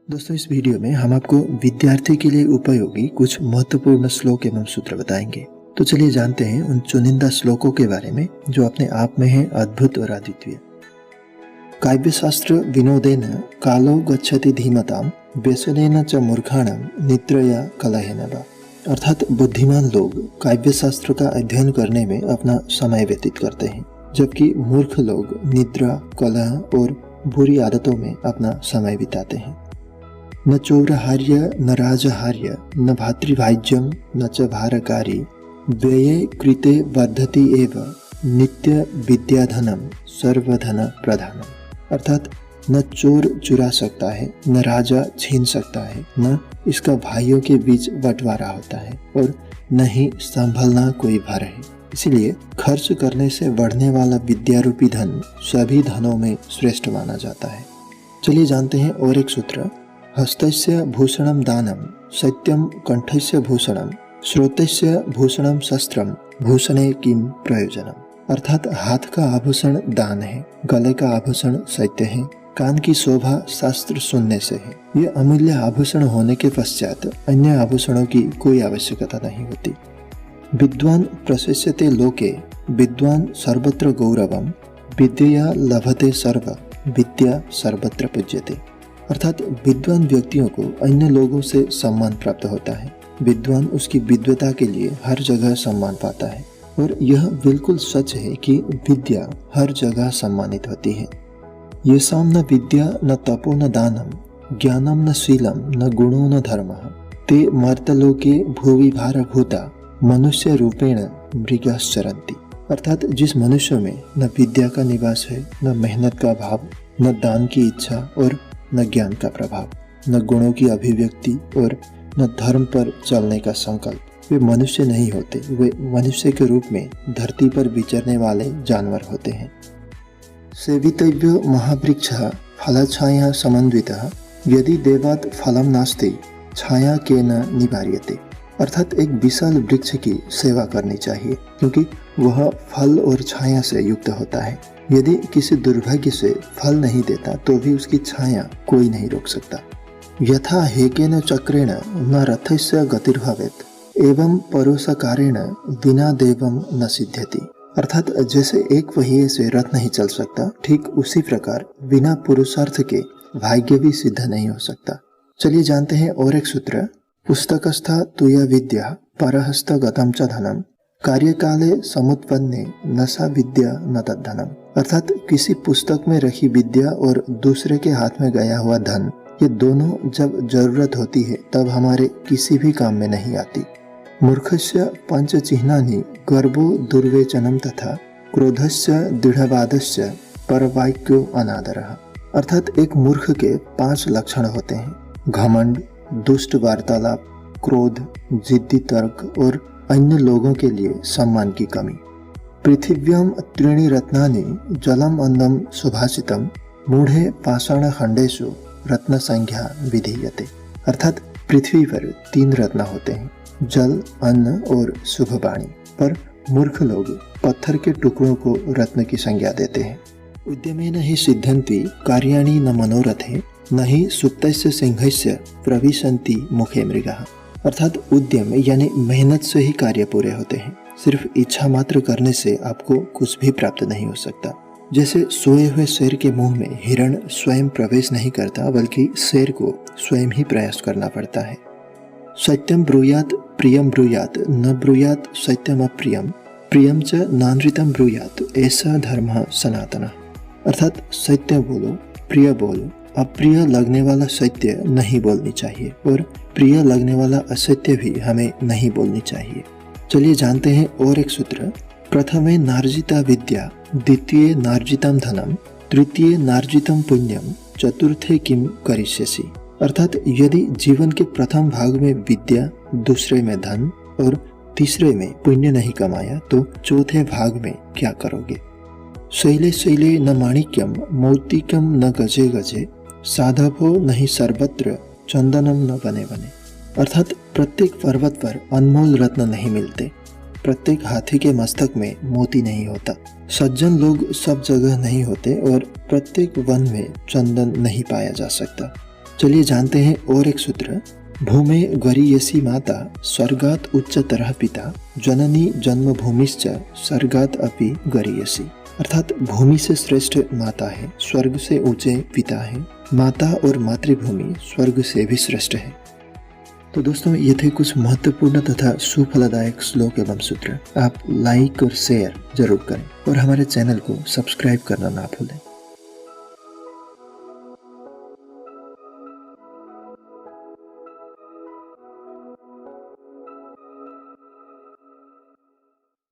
दोस्तों, इस वीडियो में हम आपको विद्यार्थी के लिए उपयोगी कुछ महत्वपूर्ण श्लोक एवं सूत्र बताएंगे। तो चलिए जानते हैं उन चुनिंदा श्लोकों के बारे में जो अपने आप में है अद्भुत और अद्वितीय। काव्यशास्त्र विनोदेन कालो गच्छति धीमताम व्यसनेन च मूर्खाणाम निद्रया कलहेन वा। अर्थात बुद्धिमान लोग काव्यशास्त्र का अध्ययन करने में अपना समय व्यतीत करते हैं, जबकि मूर्ख लोग निद्रा, कलह और बुरी आदतों में अपना समय बिताते हैं। न चौरहार्य न राजहार्य न भातृभाज्यम न च भारकारी व्यये कृते वर्धति एव नित्य विद्याधनम सर्वधन प्रधानम। अर्थात न चोर चुरा सकता है, न राजा छीन सकता है, न इसका भाइयों के बीच बंटवारा होता है और न ही संभलना कोई भर है। इसलिए खर्च करने से बढ़ने वाला विद्यारूपी धन सभी धनों में श्रेष्ठ माना जाता है। चलिए जानते हैं और एक सूत्र। हस्तस्य भूषणम दानम सत्यम कंठस्य भूषणम श्रोतस्य भूषणम शस्त्रम भूषणे किम प्रयोजनम। अर्थात हाथ का आभूषण दान है, गले का आभूषण सत्य है, कान की शोभा शास्त्र सुनने से है। ये अमूल्य आभूषण होने के पश्चात अन्य आभूषणों की कोई आवश्यकता नहीं होती। विद्वान प्रशस्यते लोके विद्वान सर्वत्र गौरवम विद्या लभते सर्व विद्या सर्वत्र पूज्यते। अर्थात विद्वान व्यक्तियों को अन्य लोगों से सम्मान प्राप्त होता है। विद्वान उसकी विद्वता के लिए हर जगह सम्मान पाता है और यह बिल्कुल सच है कि विद्या हर जगह सम्मानित होती है। येषां न विद्या न तपो न दानम ज्ञानम न शीलम न गुणो न धर्मः ते मर्तलोके भुवि भारभूता मनुष्य रूपेण मृगाश्चरन्ति। अर्थात जिस मनुष्य में न विद्या का निवास है, न मेहनत का भाव, न दान की इच्छा और न ज्ञान का प्रभाव, न गुणों की अभिव्यक्ति और न धर्म पर चलने का संकल्प, वे मनुष्य नहीं होते। वे मनुष्य के रूप में धरती पर विचरने वाले जानवर होते हैं। सेवितव्यो महावृक्षः फलछाया समन्वितः यदि देवात् फलम नास्ति छाया केन निवार्यते। अर्थात एक विशाल वृक्ष की सेवा करनी चाहिए क्योंकि वह फल और छाया से युक्त होता है। यदि किसी दुर्भाग्य से फल नहीं देता तो भी उसकी छाया कोई नहीं रोक सकता। यथा हेकेन चक्रेण न रथस्य गतिर्भवेत् एवं परोसकारेण विना देवम न सिद्ध्यति। अर्थात जैसे एक पहिए से रथ नहीं चल सकता, ठीक उसी प्रकार बिना पुरुषार्थ के भाग्य भी सिद्ध नहीं हो सकता। चलिए जानते हैं और एक सूत्र। पुस्तकस्था तुया विद्या परहस्त गतम च धनम कार्यकाले समुत्पन्ने न सा विद्या न तद्धनम। अर्थात किसी पुस्तक में रखी विद्या और दूसरे के हाथ में गया हुआ धन, ये दोनों जब जरूरत होती है तब हमारे किसी भी काम में नहीं आती। मूर्खस्य पंच चिह्नानि गर्भो दुर्वेचनम तथा क्रोधस्य दृढ़वादस्य परवाक्यो अनादरः। अर्थात एक मूर्ख के 5 लक्षण होते हैं: घमंड, दुष्ट वार्तालाप, क्रोध, जिद्दी तर्क और अन्य लोगों के लिए सम्मान की कमी। पृथिव्याम त्रीणि रत्नानि जलम अन्नम सुभाषितम मूढ़े पाषाण खंडेषु रत्न संख्या विधीयते। अर्थात पृथ्वी पर 3 रत्न होते हैं, जल, अन्न और शुभ वाणी, पर मूर्ख लोग पत्थर के टुकड़ों को रत्न की संज्ञा देते हैं। उद्यमेन हि सिद्धन्ति कार्याणि न मनोरथे न ही सुप्तस्य सिंहस्य प्रविशन्ति मुखे मृगाः। अर्थात उद्यम यानी मेहनत से ही कार्य पूरे होते हैं। सिर्फ इच्छा मात्र करने से आपको कुछ भी प्राप्त नहीं हो सकता। जैसे सोए हुए शेर के मुंह में हिरण स्वयं प्रवेश नहीं करता, बल्कि शेर को स्वयं ही प्रयास करना पड़ता है। सत्यम ब्रूयात प्रियम ब्रूयात न ब्रूयात सत्यम अप्रियम प्रियम च नानृतम ब्रूयात ऐसा धर्म सनातन। अर्थात सत्य बोलो, प्रिय बोलो, अप्रिय लगने वाला सत्य नहीं बोलनी चाहिए और प्रिय लगने वाला असत्य भी हमें नहीं बोलनी चाहिए। चलिए जानते हैं और एक सूत्र। प्रथमे नार्जिता विद्या द्वितीय नार्जितम धनम तृतीय नार्जितम पुण्यम चतुर्थे किम करिष्यसि। अर्थात यदि जीवन के प्रथम भाग में विद्या, दूसरे में धन और तीसरे में पुण्य नहीं कमाया तो चौथे भाग में क्या करोगे। शैले शैले न माणिक्यम मौक्तिकम न गजे गजे साधवो नहीं सर्वत्र चंदनम न बने बने। अर्थात प्रत्येक पर्वत पर अनमोल रत्न नहीं मिलते, प्रत्येक हाथी के मस्तक में मोती नहीं होता, सज्जन लोग सब जगह नहीं होते और प्रत्येक वन में चंदन नहीं पाया जा सकता। चलिए जानते हैं और एक सूत्र। भूमे गरीयसी माता स्वर्गात उच्चतरः पिता जननी जन्मभूमिश्च स्वर्गात अपि गरीयसी। अर्थात भूमि से श्रेष्ठ माता है, स्वर्ग से ऊंचे पिता है। माता और मातृभूमि स्वर्ग से भी श्रेष्ठ है। तो दोस्तों, ये थे कुछ महत्वपूर्ण तथा सुफलदायक श्लोक एवं सूत्र। आप लाइक और शेयर जरूर करें और हमारे चैनल को सब्सक्राइब करना ना भूलें।